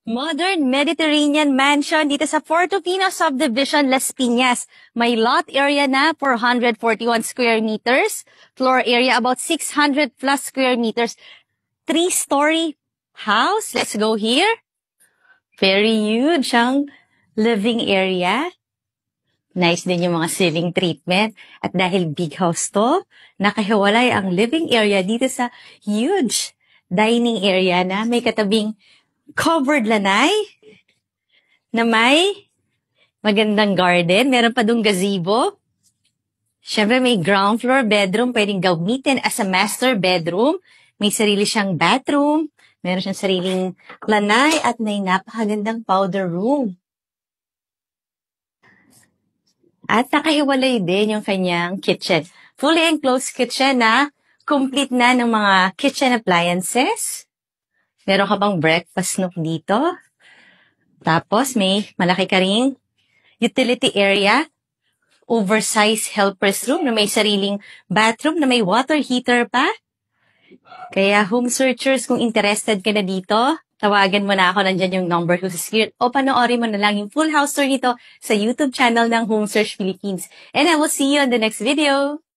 Modern Mediterranean mansion dito sa Portofino Subdivision, Las Piñas. May lot area na 441 square meters. Floor area about 600 plus square meters. 3-story house. Let's go here. Very huge ang living area. Nice din yung mga ceiling treatment. At dahil big house to, nakahiwalay ang living area dito sa huge dining area na may katabing covered lanay na may magandang garden. Meron pa dong gazebo. Siyempre may ground floor bedroom pwedeng gamitin as a master bedroom. May sarili siyang bathroom. Meron siyang sariling lanay at may napakagandang powder room. At nakahiwalay din yung kanyang kitchen. Fully enclosed kitchen na complete na ng mga kitchen appliances. Meron ka bang breakfast nook dito? Tapos may malaki ka ring utility area, oversized helper's room na may sariling bathroom na may water heater pa. Kaya home searchers, kung interested ka na dito, tawagan mo na ako, nandyan yung number ko sa screen o panoorin mo na lang yung full house tour nito sa YouTube channel ng Home Search Philippines. And I will see you on the next video.